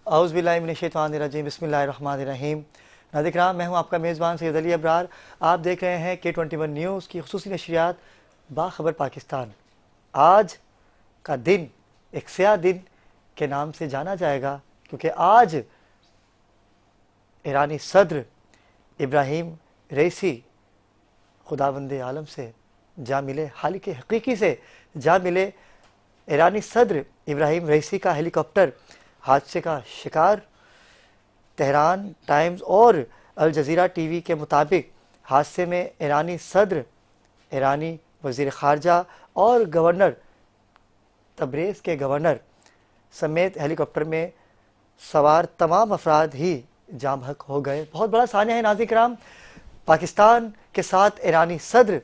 اعوذ باللہ من الشیطان الرجیم بسم اللہ الرحمن الرحیم۔ ناظرین کرام، میں ہوں آپ کا میزبان سید علی ابرار۔ آپ دیکھ رہے ہیں K21 نیوز کی خصوصی نشریات باخبر پاکستان۔ آج کا دن ایک سیاہ دن کے نام سے جانا جائے گا، کیونکہ آج ایرانی صدر ابراہیم رئیسی خداوند عالم سے جا ملے، خالق حقیقی سے جا ملے۔ ایرانی صدر ابراہیم رئیسی کا ہیلی کاپٹر حادثے کا شکار۔ تہران ٹائمز اور الجزیرہ ٹی وی کے مطابق حادثے میں ایرانی صدر، ایرانی وزیر خارجہ اور گورنر تبریز کے گورنر سمیت ہیلی کاپٹر میں سوار تمام افراد ہی جاں بحق ہو گئے۔ بہت بڑا سانحہ ہے ناظرین کرام۔ پاکستان کے ساتھ ایرانی صدر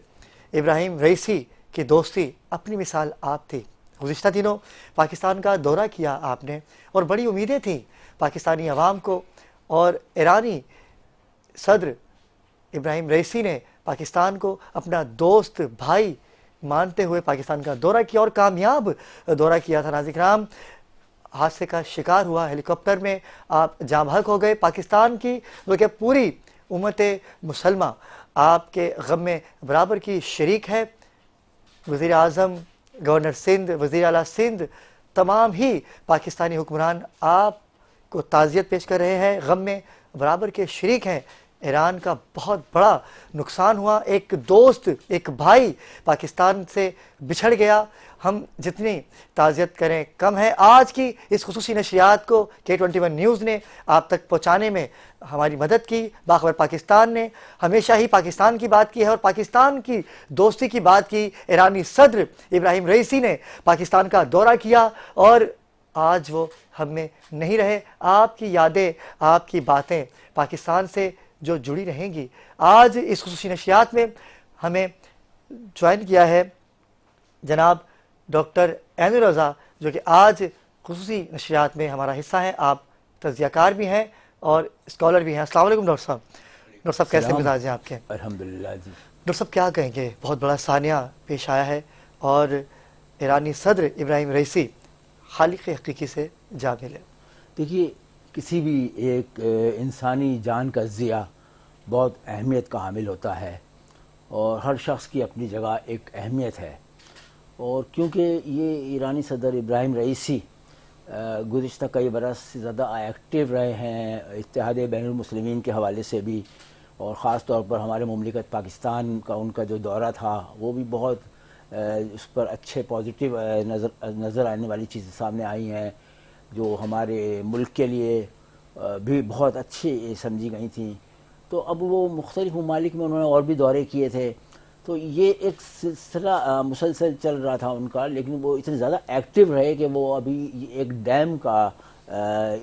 ابراہیم رئیسی کی دوستی اپنی مثال آپ تھی۔ گزشتہ دنوں پاکستان کا دورہ کیا آپ نے، اور بڑی امیدیں تھیں پاکستانی عوام کو، اور ایرانی صدر ابراہیم رئیسی نے پاکستان کو اپنا دوست بھائی مانتے ہوئے پاکستان کا دورہ کیا، اور کامیاب دورہ کیا تھا۔ ناظرین کرام، حادثے کا شکار ہوا ہیلی کاپٹر میں، آپ جاں بحق ہو گئے۔ پاکستان کی بلکہ پوری امت مسلمہ آپ کے غم میں برابر کی شریک ہے۔ وزیر اعظم، گورنر سندھ، وزیر اعلیٰ سندھ، تمام ہی پاکستانی حکمران آپ کو تعزیت پیش کر رہے ہیں، غم میں برابر کے شریک ہیں۔ ایران کا بہت بڑا نقصان ہوا، ایک دوست، ایک بھائی پاکستان سے بچھڑ گیا۔ ہم جتنی تعزیت کریں کم ہے۔ آج کی اس خصوصی نشریات کو K21 نیوز نے آپ تک پہنچانے میں ہماری مدد کی۔ باخبر پاکستان نے ہمیشہ ہی پاکستان کی بات کی ہے اور پاکستان کی دوستی کی بات کی۔ ایرانی صدر ابراہیم رئیسی نے پاکستان کا دورہ کیا، اور آج وہ ہم میں نہیں رہے۔ آپ کی یادیں، آپ کی باتیں پاکستان سے جو جڑی رہیں گی۔ آج اس خصوصی نشریات میں ہمیں جوائن کیا ہے جناب ڈاکٹر عین الرضا، جو کہ آج خصوصی نشریات میں ہمارا حصہ ہیں۔ آپ تجزیہ کار بھی ہیں اور اسکالر بھی ہیں۔ السلام علیکم ڈاکٹر صاحب۔ ڈاکٹر صاحب کیسے مزاج ہیں آپ کے؟ الحمدللہ جی۔ ڈاکٹر صاحب کیا کہیں گے، بہت بڑا سانحہ پیش آیا ہے، اور ایرانی صدر ابراہیم رئیسی خالق حقیقی سے جا ملے۔ دیکھیے، کسی بھی ایک انسانی جان کا ضیاع بہت اہمیت کا حامل ہوتا ہے، اور ہر شخص کی اپنی جگہ ایک اہمیت ہے۔ اور کیونکہ یہ ایرانی صدر ابراہیم رئیسی گزشتہ کئی برس سے زیادہ ایکٹیو رہے ہیں اتحاد بین المسلمین کے حوالے سے بھی، اور خاص طور پر ہمارے مملکت پاکستان کا ان کا جو دورہ تھا وہ بھی بہت اس پر اچھے پازیٹیو نظر آنے والی چیزیں سامنے آئی ہیں، جو ہمارے ملک کے لیے بھی بہت اچھی سمجھی گئی تھیں۔ تو اب وہ مختلف ممالک میں انہوں نے اور بھی دورے کیے تھے، تو یہ ایک سلسلہ مسلسل چل رہا تھا ان کا، لیکن وہ اتنے زیادہ ایکٹیو رہے کہ وہ ابھی ایک ڈیم کا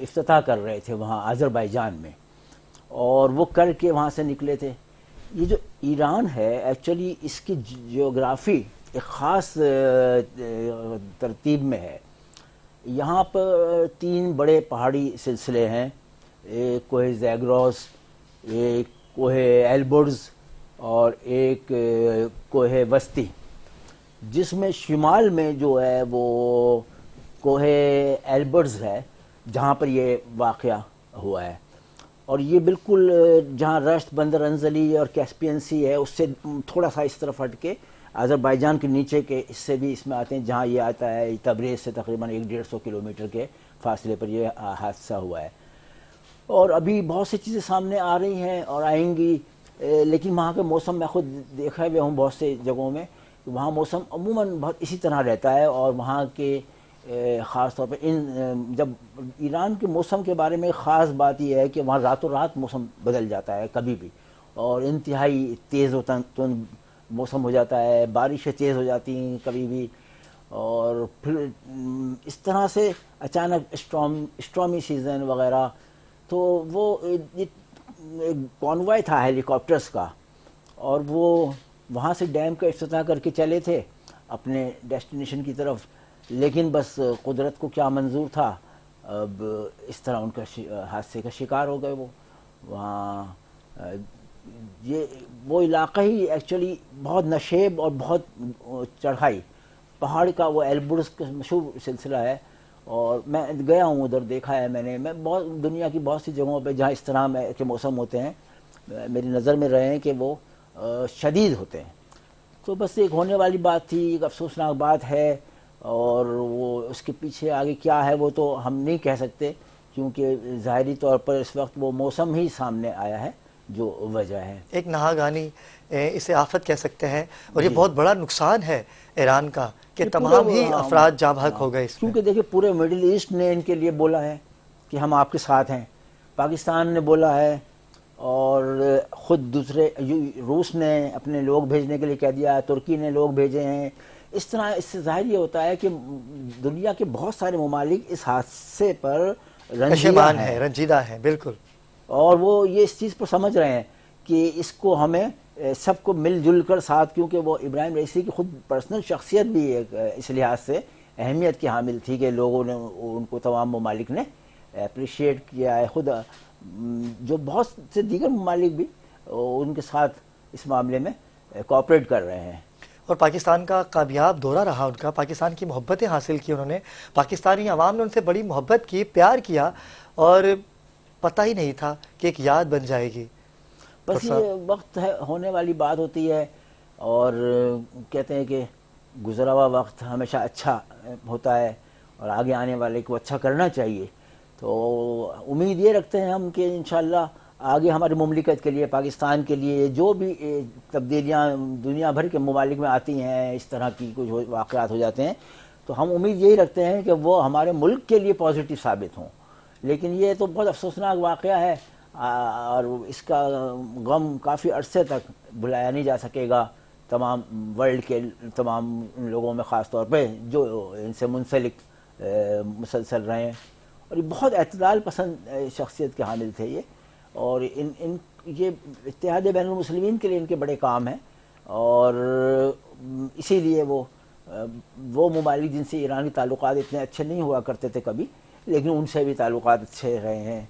افتتاح کر رہے تھے وہاں آذربائیجان میں، اور وہ کر کے وہاں سے نکلے تھے۔ یہ جو ایران ہے ایکچولی اس کی جیوگرافی ایک خاص ترتیب میں ہے۔ یہاں پر 3 بڑے پہاڑی سلسلے ہیں، ایک کوہ زیگروس، ایک کوہ ایلبرز، اور ایک کوہ وسطی، جس میں شمال میں جو ہے وہ کوہ ایلبرز ہے، جہاں پر یہ واقعہ ہوا ہے۔ اور یہ بالکل جہاں رشت، بندر انزلی اور کیسپین سی ہے، اس سے تھوڑا سا اس طرف ہٹ کے آذربائیجان کے نیچے کے حصے بھی اس میں آتے ہیں، جہاں یہ آتا ہے تبریز سے تقریباً 150 کلومیٹر کے فاصلے پر یہ حادثہ ہوا ہے۔ اور ابھی بہت سی چیزیں سامنے آ رہی ہیں اور آئیں گی، لیکن وہاں کے موسم میں خود دیکھا ہوا ہوں بہت سے جگہوں میں، وہاں موسم عموماً بہت اسی طرح رہتا ہے، اور وہاں کے خاص طور پہ جب ایران کے موسم کے بارے میں خاص بات یہ ہے کہ وہاں راتوں رات موسم بدل جاتا ہے کبھی بھی، اور انتہائی تیز و تند موسم ہو جاتا ہے، بارشیں تیز ہو جاتی ہیں کبھی بھی، اور پھر اس طرح سے اچانک اسٹرامی سیزن وغیرہ۔ تو وہ ایک کانوائے تھا ہیلی کاپٹرز کا، اور وہ وہاں سے ڈیم کا افتتاح کر کے چلے تھے اپنے ڈیسٹینیشن کی طرف، لیکن بس قدرت کو کیا منظور تھا، اب اس طرح ان کا حادثے کا شکار ہو گئے وہ وہاں۔ یہ وہ علاقہ ہی ایکچولی بہت نشیب اور بہت چڑھائی، پہاڑ کا وہ ایلبرز کا مشہور سلسلہ ہے، اور میں گیا ہوں ادھر، دیکھا ہے میں نے، میں بہت دنیا کی بہت سی جگہوں پہ جہاں اس طرح کے موسم ہوتے ہیں میری نظر میں رہے ہیں کہ وہ شدید ہوتے ہیں. تو بس ایک ہونے والی بات تھی، ایک افسوسناک بات ہے، اور وہ اس کے پیچھے آگے کیا ہے وہ تو ہم نہیں کہہ سکتے، کیونکہ ظاہری طور پر اس وقت وہ موسم ہی سامنے آیا ہے جو وجہ ہے. ایک نہاگانی اسے آفت کہہ سکتے ہیں، اور یہ جی بہت بڑا نقصان ہے ایران کا کہ یہ پورے تمام ہی افراد جاں بحق ہو گئے اس میں. کیونکہ دیکھیں پورے مڈل ایسٹ نے ان کے لیے بولا ہے کہ ہم آپ کے ساتھ ہیں، پاکستان نے بولا ہے، اور خود دوسرے روس نے اپنے لوگ بھیجنے کے لیے کہہ دیا، ترکی نے لوگ بھیجے ہیں. اس طرح اس سے ظاہر یہ ہوتا ہے کہ دنیا کے بہت سارے ممالک اس حادثے پر رنجیدہ پشیمان ہیں، ہے، رنجیدہ ہے بالکل. اور وہ یہ اس چیز پر سمجھ رہے ہیں کہ اس کو ہمیں سب کو مل جل کر ساتھ، کیونکہ وہ ابراہیم رئیسی کی خود پرسنل شخصیت بھی ایک اس لحاظ سے اہمیت کی حامل تھی کہ لوگوں نے ان کو تمام ممالک نے اپریشیٹ کیا ہے. خود جو بہت سے دیگر ممالک بھی ان کے ساتھ اس معاملے میں کوآپریٹ کر رہے ہیں. اور پاکستان کا کامیاب دورہ رہا ان کا، پاکستان کی محبتیں حاصل کی انہوں نے، پاکستانی عوام نے ان سے بڑی محبت کی، پیار کیا، اور پتہ ہی نہیں تھا کہ ایک یاد بن جائے گی. بس یہ وقت ہے، ہونے والی بات ہوتی ہے، اور کہتے ہیں کہ گزرا ہوا وقت ہمیشہ اچھا ہوتا ہے اور آگے آنے والے کو اچھا کرنا چاہیے. تو امید یہ رکھتے ہیں ہم کہ انشاءاللہ آگے ہماری مملکت کے لیے، پاکستان کے لیے جو بھی تبدیلیاں دنیا بھر کے ممالک میں آتی ہیں، اس طرح کی کچھ واقعات ہو جاتے ہیں، تو ہم امید یہی رکھتے ہیں کہ وہ ہمارے ملک کے لیے پازیٹیو ثابت ہوں. لیکن یہ تو بہت افسوسناک واقعہ ہے، اور اس کا غم کافی عرصے تک بھلایا نہیں جا سکے گا تمام ورلڈ کے تمام لوگوں میں، خاص طور پہ جو ان سے منسلک مسلسل رہے ہیں. اور یہ بہت اعتدال پسند شخصیت کے حامل تھے یہ، اور یہ اتحاد بین المسلمین کے لیے ان کے بڑے کام ہیں، اور اسی لیے وہ ممالک جن سے ایرانی تعلقات اتنے اچھے نہیں ہوا کرتے تھے کبھی، لیکن ان سے بھی تعلقات اچھے رہے ہیں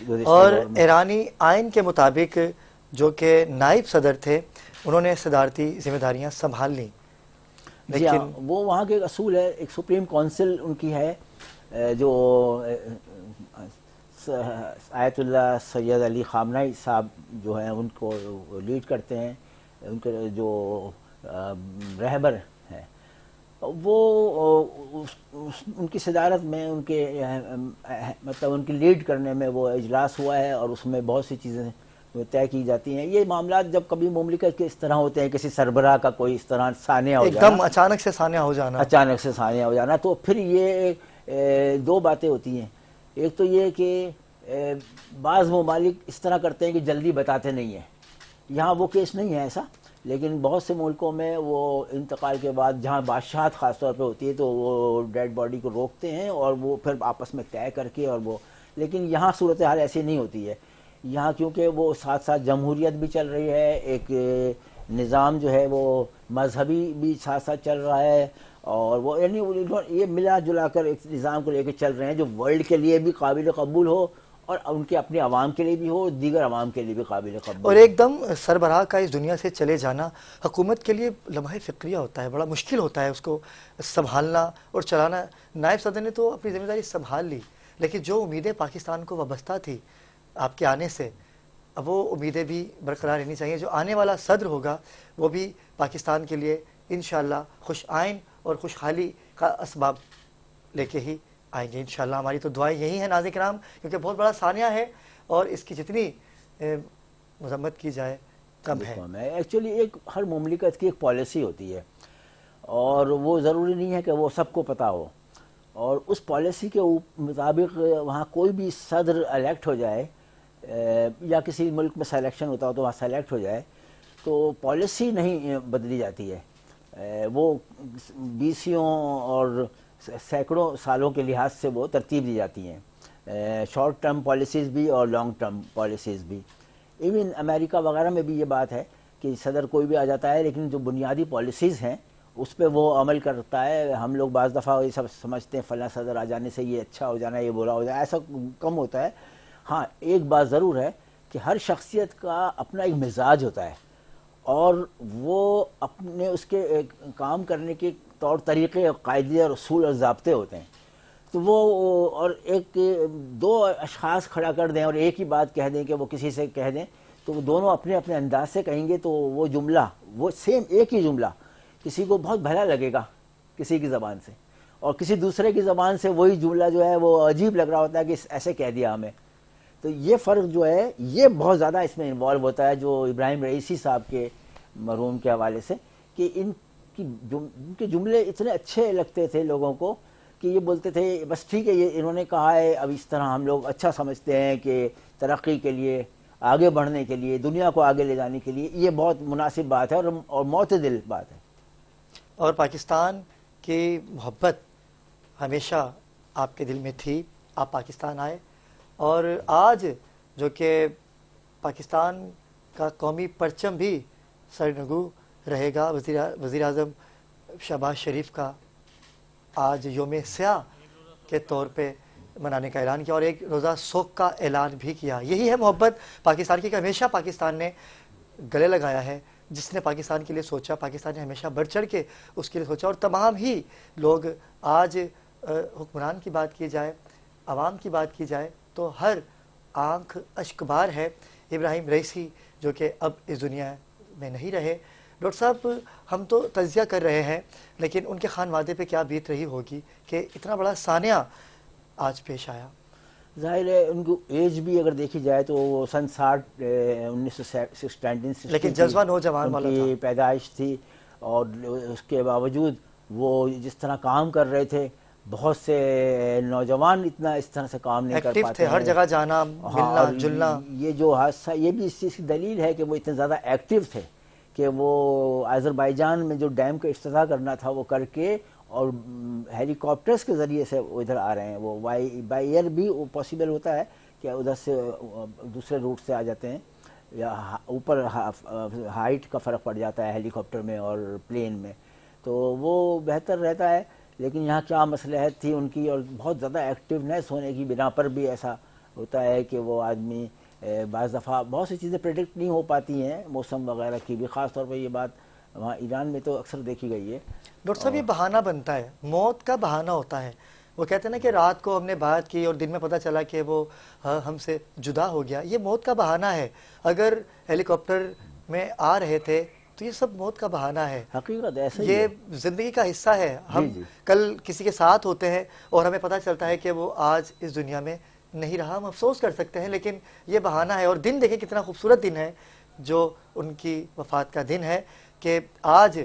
گزشتہ اور دور میں. ایرانی آئین کے مطابق جو کہ نائب صدر تھے انہوں نے صدارتی ذمہ داریاں سنبھال لیں. جی ہاں، لیکن وہ وہاں کے ایک اصول ہے، ایک سپریم کونسل ان کی ہے جو آیت اللہ سید علی خامنہئی صاحب جو ہیں ان کو لیڈ کرتے ہیں، ان کے جو رہبر ہیں، وہ ان کی صدارت میں ان کے مطلب ان کی لیڈ کرنے میں وہ اجلاس ہوا ہے، اور اس میں بہت سی چیزیں طے کی جاتی ہیں. یہ معاملات جب کبھی مملکت کے اس طرح ہوتے ہیں، کسی سربراہ کا کوئی اس طرح سانحہ ہو ایک جانا، دم اچانک سے سانحہ ہو جانا، اچانک سے سانحہ ہو جانا، تو پھر یہ دو باتیں ہوتی ہیں. ایک تو یہ کہ بعض ممالک اس طرح کرتے ہیں کہ جلدی بتاتے نہیں ہیں. یہاں وہ کیس نہیں ہے ایسا، لیکن بہت سے ملکوں میں وہ انتقال کے بعد جہاں بادشاہت خاص طور پہ ہوتی ہے تو وہ ڈیڈ باڈی کو روکتے ہیں، اور وہ پھر آپس میں طے کر کے، اور وہ، لیکن یہاں صورتحال ایسی نہیں ہوتی ہے. یہاں کیونکہ وہ ساتھ ساتھ جمہوریت بھی چل رہی ہے، ایک نظام جو ہے وہ مذہبی بھی ساتھ ساتھ چل رہا ہے، اور وہ یعنی یہ ملا جلا کر ایک نظام کو لے کے چل رہے ہیں جو ورلڈ کے لیے بھی قابل قبول ہو، اور ان کے اپنے عوام کے لیے بھی ہو، دیگر عوام کے لیے بھی قابل قبول اور ہو. ایک دم سربراہ کا اس دنیا سے چلے جانا حکومت کے لیے لمحہ فکریہ ہوتا ہے، بڑا مشکل ہوتا ہے اس کو سنبھالنا اور چلانا. نائب صدر نے تو اپنی ذمہ داری سنبھال لی، لیکن جو امیدیں پاکستان کو وابستہ تھی آپ کے آنے سے، اب وہ امیدیں بھی برقرار رہنی چاہیے. جو آنے والا صدر ہوگا وہ بھی پاکستان کے لیے انشاءاللہ خوش آئین اور خوشحالی کا اسباب لے کے ہی آئیں گے انشاءاللہ. ہماری تو دعائیں یہی ہیں ناظرین کرام، کیونکہ بہت بڑا سانحہ ہے اور اس کی جتنی مذمت کی جائے کم ہے. ایکچولی ایک ہر مملکت کی ایک پالیسی ہوتی ہے، اور وہ ضروری نہیں ہے کہ وہ سب کو پتہ ہو، اور اس پالیسی کے مطابق وہاں کوئی بھی صدر الیکٹ ہو جائے، یا کسی ملک میں سلیکشن ہوتا ہو تو وہاں سلیکٹ ہو جائے، تو پالیسی نہیں بدلی جاتی ہے. وہ بیسیوں اور سینکڑوں سالوں کے لحاظ سے وہ ترتیب دی جاتی ہیں، شارٹ ٹرم پالیسیز بھی اور لانگ ٹرم پالیسیز بھی. ایون امریکہ وغیرہ میں بھی یہ بات ہے کہ صدر کوئی بھی آ جاتا ہے، لیکن جو بنیادی پالیسیز ہیں اس پہ وہ عمل کرتا ہے. ہم لوگ بعض دفعہ یہ سب سمجھتے ہیں فلاں صدر آ جانے سے یہ اچھا ہو جانا، یہ برا ہو جانا، ایسا کم ہوتا ہے. ہاں ایک بات ضرور ہے کہ ہر شخصیت کا اپنا ایک مزاج ہوتا ہے، اور وہ اپنے اس کے کام کرنے کے طور طریقے، قاعدے اور اصول اور ضابطے ہوتے ہیں. تو وہ اور ایک دو اشخاص کھڑا کر دیں اور ایک ہی بات کہہ دیں کہ وہ کسی سے کہہ دیں تو وہ دونوں اپنے اپنے انداز سے کہیں گے تو وہ جملہ وہ سیم ایک ہی جملہ کسی کو بہت بھلا لگے گا کسی کی زبان سے، اور کسی دوسرے کی زبان سے وہی جملہ جو ہے وہ عجیب لگ رہا ہوتا ہے کہ ایسے کہہ دیا ہمیں. تو یہ فرق جو ہے یہ بہت زیادہ اس میں انوالو ہوتا ہے جو ابراہیم رئیسی صاحب کے مرحوم کے حوالے سے، کہ ان کے جملے اتنے اچھے لگتے تھے لوگوں کو کہ یہ بولتے تھے بس ٹھیک ہے یہ انہوں نے کہا ہے اب اس طرح ہم لوگ اچھا سمجھتے ہیں کہ ترقی کے لیے، آگے بڑھنے کے لیے، دنیا کو آگے لے جانے کے لیے یہ بہت مناسب بات ہے اور معتدل بات ہے. اور پاکستان کی محبت ہمیشہ آپ کے دل میں تھی، آپ پاکستان آئے، اور آج جو کہ پاکستان کا قومی پرچم بھی سرنگو رہے گا. وزیر اعظم شہباز شریف کا آج یوم سیاہ کے طور پہ منانے کا اعلان کیا اور ایک روزہ سوگ کا اعلان بھی کیا. یہی ہے محبت پاکستان کی کہ ہمیشہ پاکستان نے گلے لگایا ہے. جس نے پاکستان کے لیے سوچا، پاکستان نے ہمیشہ بڑھ چڑھ کے اس کے لیے سوچا. اور تمام ہی لوگ آج حکمران کی بات کی جائے، عوام کی بات کی جائے تو ہر آنکھ اشک بار ہے. ابراہیم رئیسی جو کہ اب اس دنیا میں نہیں رہے. ڈاکٹر صاحب ہم تو تجزیہ کر رہے ہیں لیکن ان کے خانوادے پہ کیا بیت رہی ہوگی کہ اتنا بڑا سانحہ آج پیش آیا. ظاہر ہے ان کو ایج بھی اگر دیکھی جائے تو وہ سن 1960 لیکن جذبہ نوجوان والا تھا، کی پیدائش تھی، اور اس کے باوجود وہ جس طرح کام کر رہے تھے بہت سے نوجوان اتنا اس طرح سے کام نہیں کر ایکٹیو پاتے تھے، ہر ہیں. جگہ جانا ملنا اور جلنا. یہ جو حادثہ یہ بھی اس چیز کی دلیل ہے کہ وہ اتنے زیادہ ایکٹیو تھے کہ وہ آذربائیجان میں جو ڈیم کا افتتاح کرنا تھا وہ کر کے اور ہیلی کاپٹرز کے ذریعے سے وہ ادھر آ رہے ہیں. وہ بائی ایئر بھی پاسبل ہوتا ہے کہ ادھر سے دوسرے روٹ سے آ جاتے ہیں، یا اوپر ہائٹ کا فرق پڑ جاتا ہے ہیلی کاپٹر میں اور پلین میں، تو وہ بہتر رہتا ہے. لیکن یہاں کیا مصلحت تھی ان کی، اور بہت زیادہ ایکٹیونیس ہونے کی بنا پر بھی ایسا ہوتا ہے کہ وہ آدمی بعض دفعہ بہت سی چیزیں پریڈکٹ نہیں ہو پاتی ہیں، موسم وغیرہ کی بھی. خاص طور پہ یہ بات وہاں ایران میں تو اکثر دیکھی گئی ہے. ڈاکٹر صاحب یہ بہانہ بنتا ہے، موت کا بہانہ ہوتا ہے. وہ کہتے ہیں نا کہ رات کو ہم نے بات کی اور دن میں پتہ چلا کہ وہ ہم سے جدا ہو گیا. یہ موت کا بہانہ ہے. اگر ہیلی کاپٹر میں آ رہے تھے تو یہ سب موت کا بہانہ ہے. حقیقت ایسا ہی یہ ہے. زندگی کا حصہ ہے. ہم کل کسی کے ساتھ ہوتے ہیں اور ہمیں پتہ چلتا ہے کہ وہ آج اس دنیا میں نہیں رہا، ہم افسوس کر سکتے ہیں، لیکن یہ بہانہ ہے. اور دن دیکھیں کتنا خوبصورت دن ہے جو ان کی وفات کا دن ہے، کہ آج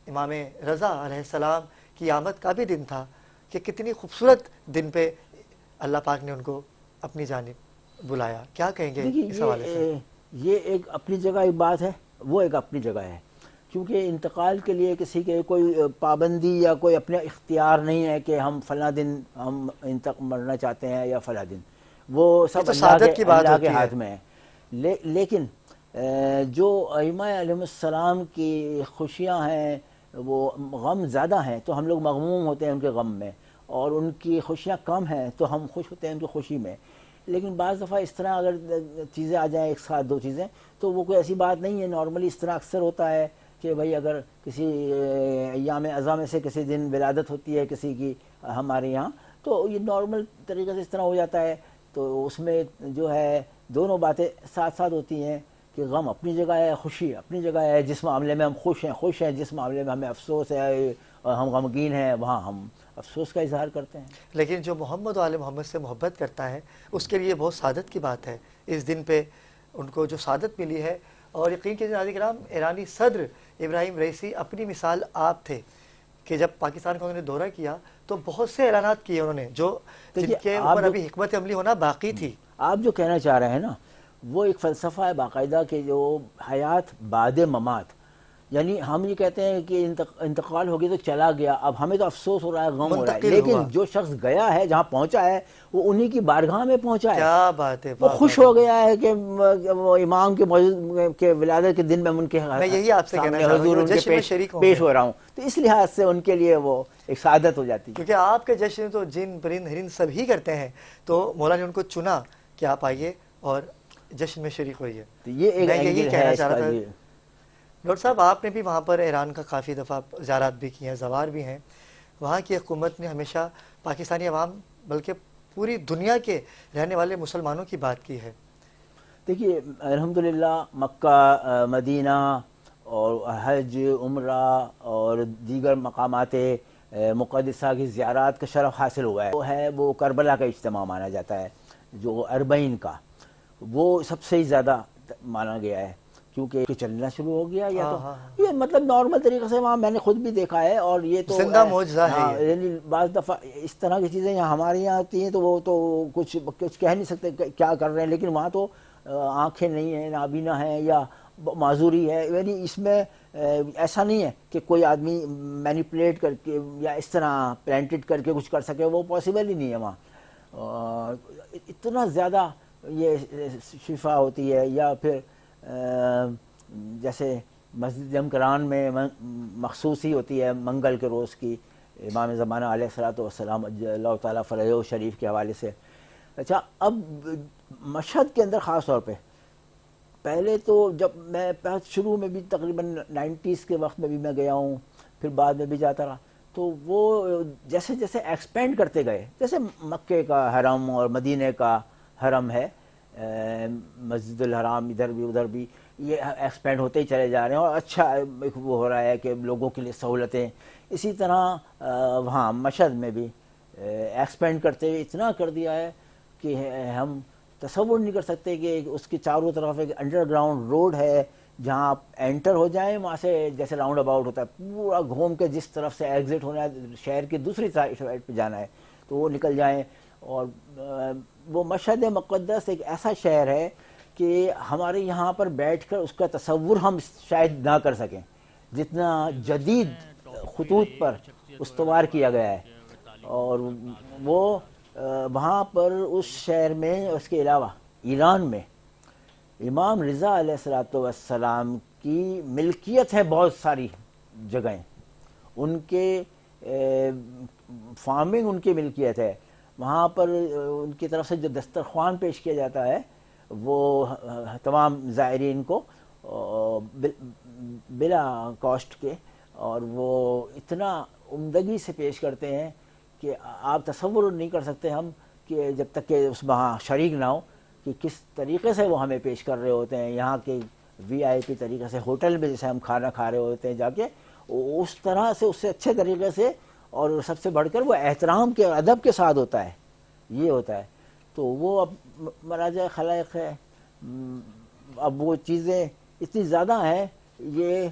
امام رضا علیہ السلام کی آمد کا بھی دن تھا. کہ کتنی خوبصورت دن پہ اللہ پاک نے ان کو اپنی جانب بلایا. کیا کہیں گے اس حوالے سے؟ یہ ایک اپنی جگہ ایک بات ہے، وہ ایک اپنی جگہ ہے، کیونکہ انتقال کے لیے کسی کے کوئی پابندی یا کوئی اپنا اختیار نہیں ہے کہ ہم فلاں دن ہم مرنا چاہتے ہیں یا فلاں دن. وہ سب اللہ کے ہاتھ میں ہے. لیکن جو ائمہ علیہ السلام کی خوشیاں ہیں وہ غم زیادہ ہیں تو ہم لوگ مغموم ہوتے ہیں ان کے غم میں، اور ان کی خوشیاں کم ہیں تو ہم خوش ہوتے ہیں ان کی خوشی میں. لیکن بعض دفعہ اس طرح اگر چیزیں آ جائیں ایک ساتھ دو چیزیں تو وہ کوئی ایسی بات نہیں ہے. نارملی اس طرح اکثر ہوتا ہے کہ بھئی اگر کسی ایام اعظم میں سے کسی دن ولادت ہوتی ہے کسی کی ہمارے یہاں تو یہ نارمل طریقے سے اس طرح ہو جاتا ہے. تو اس میں جو ہے دونوں باتیں ساتھ ساتھ ہوتی ہیں کہ غم اپنی جگہ ہے، خوشی اپنی جگہ ہے. جس معاملے میں ہم خوش ہیں، جس معاملے میں ہمیں افسوس ہے اور ہم غمگین ہیں وہاں ہم افسوس کا اظہار کرتے ہیں. لیکن جو محمد و آل محمد سے محبت کرتا ہے اس کے لیے بہت سعادت کی بات ہے اس دن پہ ان کو جو سعادت ملی ہے. اور یقین کیجیے ناظرین کرام، ایرانی صدر ابراہیم رئیسی اپنی مثال آپ تھے کہ جب پاکستان کا انہوں نے دورہ کیا تو بہت سے اعلانات کیے انہوں نے جو جن کے اوپر ابھی حکمت عملی ہونا باقی تھی. آپ جو کہنا چاہ رہے ہیں نا وہ ایک فلسفہ ہے باقاعدہ کہ جو حیات بعد ممات، یعنی ہم یہ کہتے ہیں کہ انتقال ہو گیا تو چلا گیا، اب ہمیں تو افسوس ہو رہا ہے، غم ہو رہا ہے، لیکن جو شخص گیا ہے جہاں پہنچا ہے وہ انہی کی بارگاہ میں پہنچا ہے. کیا بات ہے، وہ خوش ہو گیا ہے کہ وہ امام کے ولادت کے دن میں ان کے سامنے حضور ان کے پیش ہو رہا ہوں. تو اس لحاظ سے ان کے لیے وہ ایک سعادت ہو جاتی ہے. کیونکہ آپ کے جشن تو جن پرند ہرند سب ہی کرتے ہیں، تو مولا نے ان کو چنا کہ آپ آئیے اور جشن میں شریک ہوئیے. تو یہ ایک یہی کہنا چاہ رہا تھا. ڈاکٹر صاحب آپ نے بھی وہاں پر ایران کا کافی دفعہ زیارات بھی کی ہیں، زوار بھی ہیں. وہاں کی حکومت نے ہمیشہ پاکستانی عوام بلکہ پوری دنیا کے رہنے والے مسلمانوں کی بات کی ہے. دیکھیے الحمدللہ مکہ مدینہ اور حج عمرہ اور دیگر مقامات مقدسہ کی زیارات کا شرف حاصل ہوا ہے. وہ کربلا کا اجتماع مانا جاتا ہے جو 40 کا، وہ سب سے زیادہ مانا گیا ہے کیونکہ چلنا شروع ہو گیا. یا تو یہ مطلب نارمل طریقے سے وہاں میں نے خود بھی دیکھا ہے، اور یہ تو زندہ معجزہ ہے یہ. یعنی بعض دفعہ اس طرح کی چیزیں یہاں ہمارے یہاں ہوتی ہیں تو وہ تو کچھ کہہ نہیں سکتے کیا کر رہے ہیں، لیکن وہاں تو آنکھیں نہیں ہیں، نابینا ہیں یا معذوری ہے. یعنی اس میں ایسا نہیں ہے کہ کوئی آدمی مینیپولیٹ کر کے یا اس طرح پلانٹڈ کر کے کچھ کر سکے، وہ پاسبل ہی نہیں ہے وہاں. اتنا زیادہ یہ شفا ہوتی ہے. یا پھر جیسے مسجد جمکران میں مخصوص ہی ہوتی ہے منگل کے روز کی، امام زمانہ علیہ الصلوۃ والسلام اللہ تعالیٰ فرجہ شریف کے حوالے سے. اچھا، اب مشہد کے اندر خاص طور پہ پہلے تو جب میں شروع میں بھی تقریباً 90s کے وقت میں بھی میں گیا ہوں، پھر بعد میں بھی جاتا رہا، تو وہ جیسے جیسے ایکسپینڈ کرتے گئے، جیسے مکے کا حرم اور مدینہ کا حرم ہے، مسجد الحرام ادھر بھی ادھر بھی، یہ ایکسپینڈ ہوتے ہی چلے جا رہے ہیں اور اچھا وہ ہو رہا ہے کہ لوگوں کے لیے سہولتیں. اسی طرح وہاں مشہد میں بھی ایکسپینڈ کرتے ہوئے اتنا کر دیا ہے کہ ہم تصور نہیں کر سکتے کہ اس کی چاروں طرف ایک انڈر گراؤنڈ روڈ ہے جہاں آپ انٹر ہو جائیں، وہاں سے جیسے راؤنڈ اباؤٹ ہوتا ہے پورا گھوم کے جس طرف سے ایگزٹ ہونا ہے شہر کی دوسری سائڈ پہ جانا ہے تو وہ نکل جائیں. اور وہ مشہد مقدس ایک ایسا شہر ہے کہ ہمارے یہاں پر بیٹھ کر اس کا تصور ہم شاید نہ کر سکیں، جتنا جدید خطوط پر استوار کیا گیا ہے. اور وہ وہاں پر اس شہر میں، اس کے علاوہ ایران میں امام رضا علیہ الصلوۃ والسلام کی ملکیت ہے بہت ساری جگہیں، ان کے فارمنگ ان کی ملکیت ہے. وہاں پر ان کی طرف سے جو دسترخوان پیش کیا جاتا ہے وہ تمام زائرین کو بلا کاسٹ کے، اور وہ اتنا عمدگی سے پیش کرتے ہیں کہ آپ تصور نہیں کر سکتے ہم کہ جب تک کہ اس وہاں شریک نہ ہو کہ کس طریقے سے وہ ہمیں پیش کر رہے ہوتے ہیں. یہاں کے وی آئی پی طریقے سے ہوٹل میں جیسے ہم کھانا کھا رہے ہوتے ہیں جا کے، اس طرح سے، اس سے اچھے طریقے سے، اور سب سے بڑھ کر وہ احترام کے ادب کے ساتھ ہوتا ہے. یہ ہوتا ہے. تو وہ اب مراجع خلائق ہے. اب وہ چیزیں اتنی زیادہ ہیں، یہ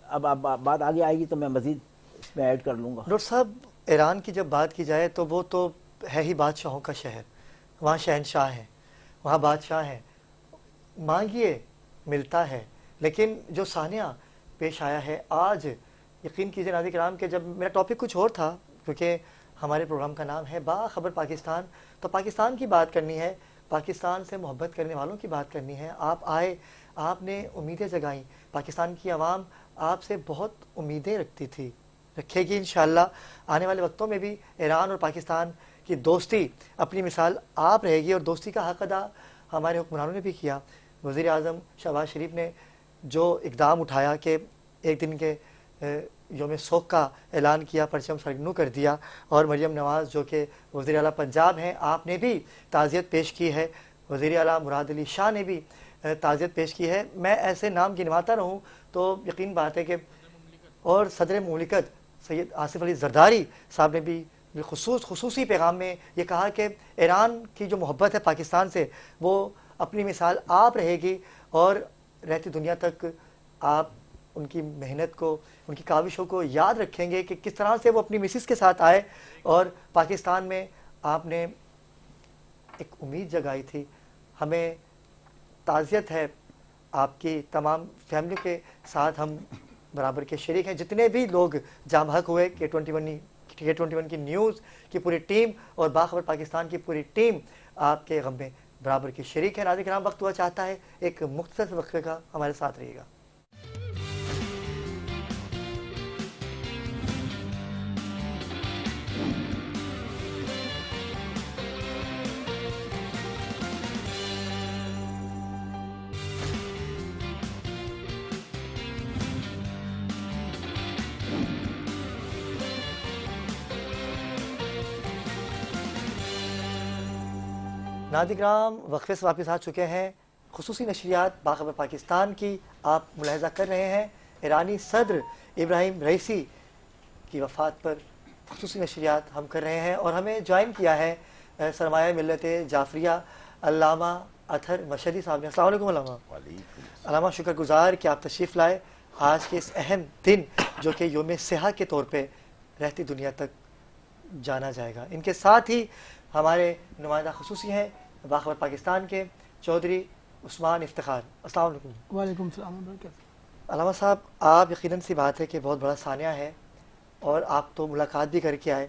اب بات آگے آئے گی تو میں مزید اس میں ایڈ کر لوں گا. ڈاکٹر صاحب، ایران کی جب بات کی جائے تو وہ تو ہے ہی بادشاہوں کا شہر. وہاں شہنشاہ ہیں، وہاں بادشاہ ہیں، مانگیے ملتا ہے. لیکن جو سانحہ پیش آیا ہے آج، یقین کیجیے ناظرین کرام کہ جب میرا ٹاپک کچھ اور تھا، کیونکہ ہمارے پروگرام کا نام ہے باخبر پاکستان، تو پاکستان کی بات کرنی ہے، پاکستان سے محبت کرنے والوں کی بات کرنی ہے. آپ آئے، آپ نے امیدیں جگائیں. پاکستان کی عوام آپ سے بہت امیدیں رکھتی تھی، رکھے گی انشاءاللہ. آنے والے وقتوں میں بھی ایران اور پاکستان کی دوستی اپنی مثال آپ رہے گی، اور دوستی کا حق ادا ہمارے حکمرانوں نے بھی کیا. وزیر اعظم شہباز شریف نے جو اقدام اٹھایا کہ ایک دن کے یوم سوگ کا اعلان کیا، پرچم سرنگو کر دیا، اور مریم نواز جو کہ وزیر اعلیٰ پنجاب ہیں، آپ نے بھی تعزیت پیش کی ہے. وزیر اعلیٰ مراد علی شاہ نے بھی تعزیت پیش کی ہے. میں ایسے نام گنواتا رہوں تو یقین بات ہے کہ، اور صدر مملکت سید آصف علی زرداری صاحب نے بھی خصوصی پیغام میں یہ کہا کہ ایران کی جو محبت ہے پاکستان سے، وہ اپنی مثال آپ رہے گی، اور رہتی دنیا تک آپ ان کی محنت کو، ان کی کاوشوں کو یاد رکھیں گے کہ کس طرح سے وہ اپنی مسز کے ساتھ آئے اور پاکستان میں آپ نے ایک امید جگائی تھی. ہمیں تعزیت ہے آپ کی تمام فیملی کے ساتھ، ہم برابر کے شریک ہیں. جتنے بھی لوگ جام حق ہوئے، K21 کی نیوز کی پوری ٹیم اور باخبر پاکستان کی پوری ٹیم آپ کے غم میں برابر کے شریک ہے. ناظرین کرام، وقت ہوا چاہتا ہے ایک مختصر وقفے کا، ہمارے ساتھ رہیے گا. ناظرین کرام وقفے سے واپس آ چکے ہیں. خصوصی نشریات باخبر پاکستان کی آپ ملاحظہ کر رہے ہیں. ایرانی صدر ابراہیم رئیسی کی وفات پر خصوصی نشریات ہم کر رہے ہیں، اور ہمیں جوائن کیا ہے سرمایہ ملت جعفریہ علامہ اطہر مشہدی صاحب نے. السلام علیکم علامہ. علامہ شکر گزار کہ آپ تشریف لائے آج کے اس اہم دن جو کہ یوم سیاح کے طور پہ رہتی دنیا تک جانا جائے گا. ان کے ساتھ ہی ہمارے نمائندہ خصوصی ہیں باخبر پاکستان کے چودھری عثمان افتخار. السلام علیکم. وعلیکم السلام وبرکاتہ. علامہ صاحب آپ یقیناً سی بات ہے کہ بہت بڑا سانحہ ہے، اور آپ تو ملاقات بھی کر کے آئے.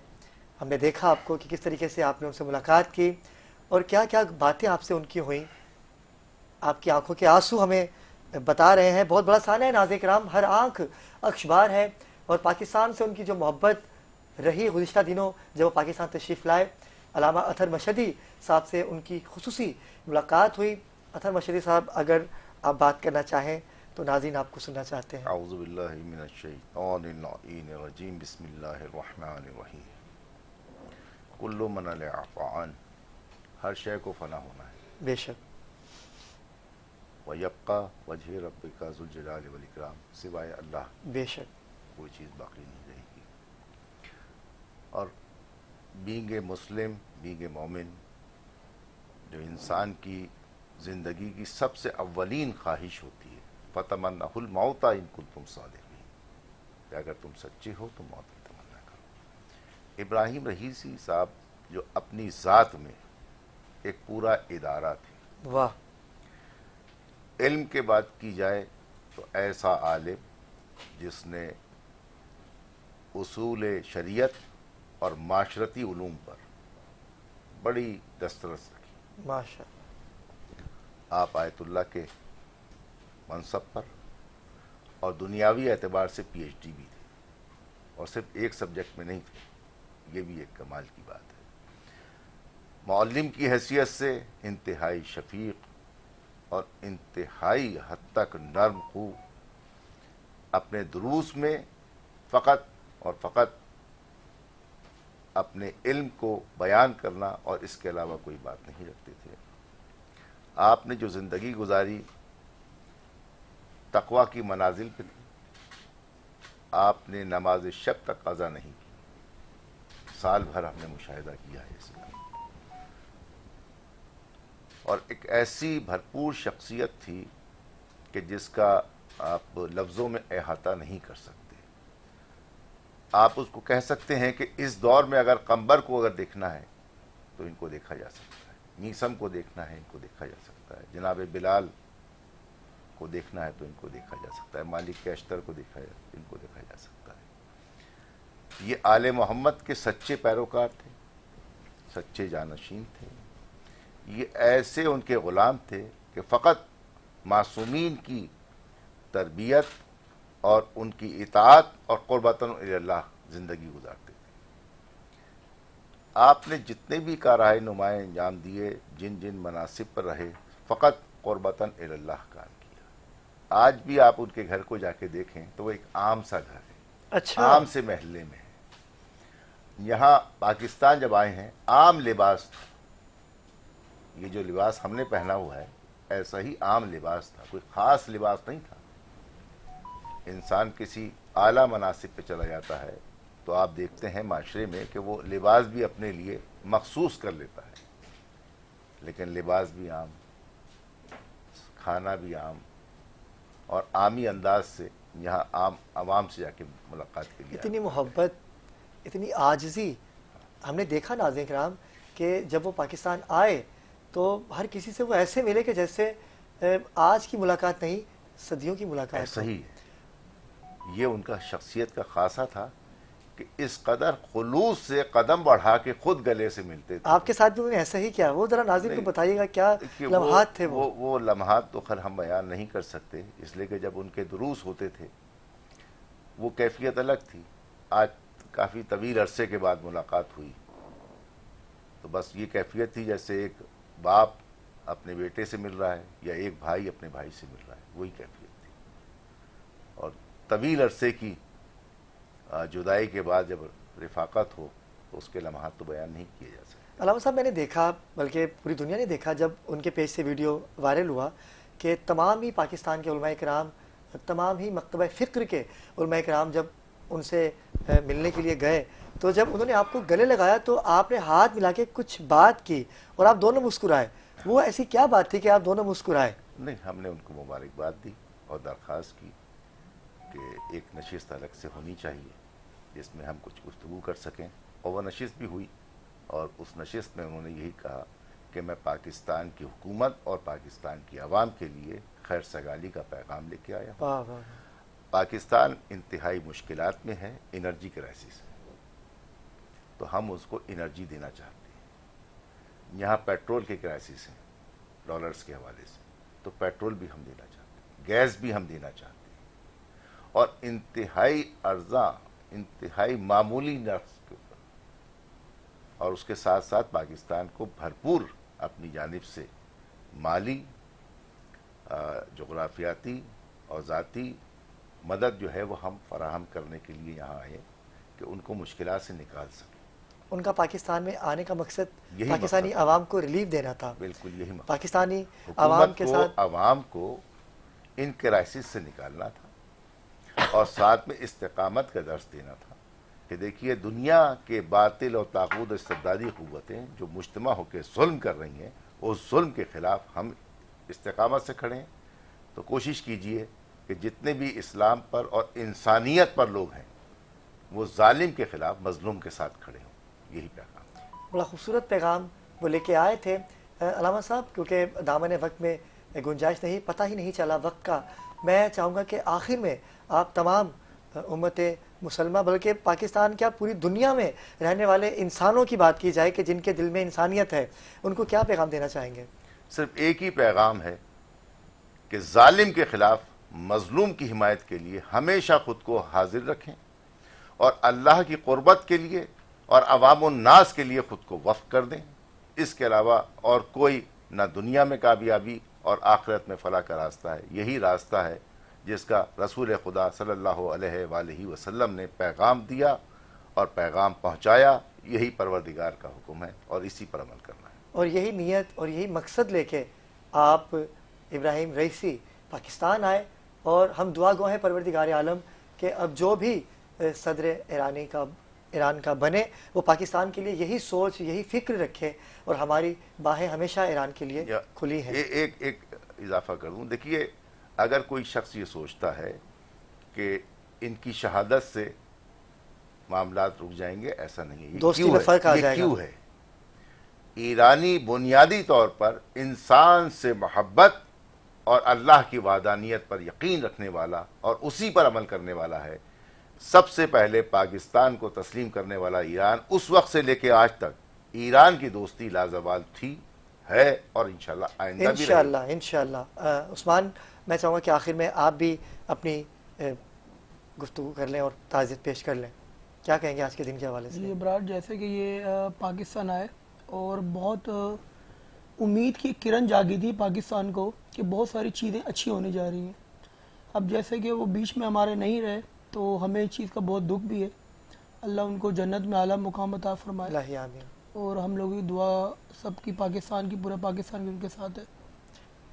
ہم نے دیکھا آپ کو کہ کس طریقے سے آپ نے ان سے ملاقات کی اور کیا کیا باتیں آپ سے ان کی ہوئیں. آپ کی آنکھوں کے آنسو ہمیں بتا رہے ہیں. بہت بڑا سانحہ ہے ناظرین کرام، ہر آنکھ اخبار ہے، اور پاکستان سے ان کی جو محبت رہی گزشتہ دنوں جب وہ پاکستان تشریف لائے. علامہ اطہر مشہدی صاحب سے ان کی خصوصی ملاقات ہوئی. اطہر مشہدی صاحب اگر آپ بات کرنا چاہیں تو ناظرین آپ کو سننا چاہتے ہیں. اعوذ باللہ من الشیطان اللعین الرجیم بسم اللہ الرحمن الرحیم. کل من علیہا فان، ہر شے کو فنا ہونا ہے. بے شک. ویبقى وجہ ربک ذو الجلال والاکرام، سوائے اللہ بے شک. کوئی چیز باقی نہیں رہے گی. اور being a Muslim, being a مومن، جو انسان کی زندگی کی سب سے اولین خواہش ہوتی ہے، فَتَمَنَّهُ الْمَوْتَ إِن كُنتُمْ صَادِقِينَ، کہ اگر تم سچے ہو تو موت کی تمنا کرو. ابراہیم رئیسی صاحب جو اپنی ذات میں ایک پورا ادارہ تھے. واہ. علم کے بات کی جائے تو ایسا عالم جس نے اصول شریعت اور معاشرتی علوم پر بڑی دسترس رکھی. ماشاء. آپ آیت اللہ کے منصب پر اور دنیاوی اعتبار سے پی ایچ ڈی بھی تھے، اور صرف ایک سبجیکٹ میں نہیں تھے. یہ بھی ایک کمال کی بات ہے. معلم کی حیثیت سے انتہائی شفیق اور انتہائی حد تک نرم خو. اپنے دروس میں فقط اور فقط اپنے علم کو بیان کرنا اور اس کے علاوہ کوئی بات نہیں رکھتے تھے. آپ نے جو زندگی گزاری تقوی کی منازل پہ تھی. آپ نے نماز شب تک قضا نہیں کی. سال بھر ہم نے مشاہدہ کیا ہے اس کا. اور ایک ایسی بھرپور شخصیت تھی کہ جس کا آپ لفظوں میں احاطہ نہیں کر سکتے. آپ اس کو کہہ سکتے ہیں کہ اس دور میں اگر قمبر کو اگر دیکھنا ہے تو ان کو دیکھا جا سکتا ہے. میسم کو دیکھنا ہے ان کو دیکھا جا سکتا ہے. جناب بلال کو دیکھنا ہے تو ان کو دیکھا جا سکتا ہے. مالک کے اشتر کو دیکھا ہے ان کو دیکھا جا سکتا ہے. یہ آل محمد کے سچے پیروکار تھے، سچے جانشین تھے. یہ ایسے ان کے غلام تھے کہ فقط معصومین کی تربیت اور ان کی اطاعت اور قربتاً اللہ زندگی گزارتے تھے. آپ نے جتنے بھی کارہائے نمایاں انجام دیے، جن جن مناصب پر رہے، فقط قربتاً اللہ کام کیا. آج بھی آپ ان کے گھر کو جا کے دیکھیں تو وہ ایک عام سا گھر ہے، اچھا. عام سے محلے میں ہے. یہاں پاکستان جب آئے ہیں عام لباس تھا. یہ جو لباس ہم نے پہنا ہوا ہے ایسا ہی عام لباس تھا، کوئی خاص لباس نہیں تھا. انسان کسی اعلیٰ مناصب پہ چلا جاتا ہے تو آپ دیکھتے ہیں معاشرے میں کہ وہ لباس بھی اپنے لیے مخصوص کر لیتا ہے، لیکن لباس بھی عام، کھانا بھی عام، اور عامی انداز سے یہاں عام عوام سے جا کے ملاقات کے لیے. اتنی محبت، اتنی عاجزی ہم نے دیکھا ناظرین کرام کہ جب وہ پاکستان آئے تو ہر کسی سے وہ ایسے ملے کہ جیسے آج کی ملاقات نہیں، صدیوں کی ملاقات. ایسا ہی ہے. یہ ان کا شخصیت کا خاصہ تھا کہ اس قدر خلوص سے قدم بڑھا کے خود گلے سے ملتے تھے. آپ کے ساتھ بھی انہوں نے ایسا ہی کیا؟ وہ ذرا ناظرین کو بتائیے گا کیا کہ لمحات تھے وہ لمحات تو خیر ہم بیان نہیں کر سکتے، اس لیے کہ جب ان کے دروس ہوتے تھے وہ کیفیت الگ تھی. آج کافی طویل عرصے کے بعد ملاقات ہوئی تو بس یہ کیفیت تھی جیسے ایک باپ اپنے بیٹے سے مل رہا ہے یا ایک بھائی اپنے بھائی سے مل رہا ہے، وہی کیفیت تھی. اور طویل عرصے کی جدائی کے بعد جب رفاقت ہو تو اس کے لمحات تو بیان نہیں کیے جا سکتے. علامہ صاحب میں نے دیکھا، بلکہ پوری دنیا نے دیکھا، جب ان کے پیج سے ویڈیو وائرل ہوا کہ تمام ہی پاکستان کے علماء کرام، تمام ہی مکتبہ فکر کے علماء کرام جب ان سے ملنے کے لیے گئے تو جب انہوں نے آپ کو گلے لگایا تو آپ نے ہاتھ ملا کے کچھ بات کی اور آپ دونوں مسکرائے. وہ ایسی کیا بات تھی کہ آپ دونوں مسکرائے؟ نہیں، ہم نے ان کو مبارکباد دی اور درخواست کی کہ ایک نشست الگ سے ہونی چاہیے جس میں ہم کچھ گفتگو کر سکیں، اور وہ نشست بھی ہوئی. اور اس نشست میں انہوں نے یہی کہا کہ میں پاکستان کی حکومت اور پاکستان کی عوام کے لیے خیر سگالی کا پیغام لے کے آیا ہوں. واہ واہ. پاکستان انتہائی مشکلات میں ہے انرجی کرائسس، تو ہم اس کو انرجی دینا چاہتے ہیں. یہاں پیٹرول کے کرائسس ہیں ڈالرز کے حوالے سے، تو پیٹرول بھی ہم دینا چاہتے ہیں، گیس بھی ہم دینا چاہتے ہیں، اور انتہائی ارزاں، انتہائی معمولی نرخ کے اوپر. اور اس کے ساتھ ساتھ پاکستان کو بھرپور اپنی جانب سے مالی، جغرافیاتی اور ذاتی مدد جو ہے وہ ہم فراہم کرنے کے لیے یہاں آئے کہ ان کو مشکلات سے نکال سکیں. ان کا پاکستان میں آنے کا مقصد یہی پاکستانی مقصد عوام کو ریلیف دینا تھا. بالکل یہی مقصد. پاکستانی عوام حکومت کے کو، ساتھ عوام کو ان کرائسس سے نکالنا تھا اور ساتھ میں استقامت کا درس دینا تھا کہ دیکھیے دنیا کے باطل اور طاغوت استبدادی قوتیں جو مجتمع ہو کے ظلم کر رہی ہیں، اس ظلم کے خلاف ہم استقامت سے کھڑے ہیں. تو کوشش کیجئے کہ جتنے بھی اسلام پر اور انسانیت پر لوگ ہیں وہ ظالم کے خلاف مظلوم کے ساتھ کھڑے ہوں. یہی پیغام. بڑا خوبصورت پیغام وہ لے کے آئے تھے. علامہ صاحب کیونکہ دامن وقت میں گنجائش نہیں، پتہ ہی نہیں چلا وقت کا، میں چاہوں گا کہ آخر میں آپ تمام امت مسلمہ، بلکہ پاکستان کیا پوری دنیا میں رہنے والے انسانوں کی بات کی جائے کہ جن کے دل میں انسانیت ہے، ان کو کیا پیغام دینا چاہیں گے؟ صرف ایک ہی پیغام ہے کہ ظالم کے خلاف مظلوم کی حمایت کے لیے ہمیشہ خود کو حاضر رکھیں اور اللہ کی قربت کے لیے اور عوام الناس کے لیے خود کو وقف کر دیں. اس کے علاوہ اور کوئی نہ دنیا میں کامیابی اور آخرت میں فلاح کا راستہ ہے. یہی راستہ ہے جس کا رسول خدا صلی اللہ علیہ وآلہ وسلم نے پیغام دیا اور پیغام پہنچایا. یہی پروردگار کا حکم ہے اور اسی پر عمل کرنا ہے. اور یہی نیت اور یہی مقصد لے کے آپ ابراہیم رئیسی پاکستان آئے، اور ہم دعا گو ہیں پروردگار عالم کہ اب جو بھی صدر ایران کا بنے وہ پاکستان کے لیے یہی سوچ، یہی فکر رکھے، اور ہماری باہیں ہمیشہ ایران کے لیے کھلی ہیں. ایک اضافہ کر دوں، دیکھیے اگر کوئی شخص یہ سوچتا ہے کہ ان کی شہادت سے معاملات رک جائیں گے، ایسا نہیں ہے. دوستی میں فرق آ جائے گا. کیوں ہے؟ ایرانی بنیادی طور پر انسان سے محبت اور اللہ کی وحدانیت پر یقین رکھنے والا اور اسی پر عمل کرنے والا ہے. سب سے پہلے پاکستان کو تسلیم کرنے والا ایران، اس وقت سے لے کے آج تک ایران کی دوستی لازوال تھی، ہے اور انشاءاللہ آئندہ بھی رہے گی. انشاءاللہ. عثمان، میں چاہوں گا کہ آخر میں آپ بھی اپنی گفتگو کر لیں اور تعزیت پیش کر لیں. کیا کہیں گے آج کے دن کے حوالے سے؟ جی ابرار، جیسے کہ یہ پاکستان آئے اور بہت امید کی کرن جاگی تھی پاکستان کو کہ بہت ساری چیزیں اچھی ہونے جا رہی ہیں. اب جیسے کہ وہ بیچ میں ہمارے نہیں رہے تو ہمیں اس چیز کا بہت دکھ بھی ہے. اللہ ان کو جنت میں اعلیٰ مقام عطا فرمائے. اللہ آمین. اور ہم لوگوں کی دعا سب کی پاکستان کی، پورے پاکستان کی ان کے ساتھ ہے.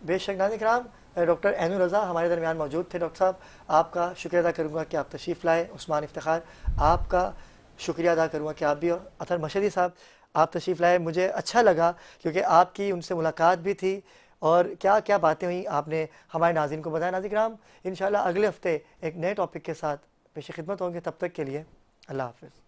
بے شک. ناظرین کرام، ڈاکٹر عین الرضا ہمارے درمیان موجود تھے. ڈاکٹر صاحب، آپ کا شکریہ ادا کروں گا کہ آپ تشریف لائے. عثمان افتخار، آپ کا شکریہ ادا کروں گا کہ آپ بھی، اور اطہر مشہدی صاحب آپ تشریف لائے. مجھے اچھا لگا کیونکہ آپ کی ان سے ملاقات بھی تھی اور کیا کیا باتیں ہوئیں آپ نے ہمارے ناظرین کو بتایا. ناظرین کرام، انشاءاللہ اگلے ہفتے ایک نئے ٹاپک کے ساتھ پیش خدمت ہوں گے. تب تک کے لیے اللہ حافظ.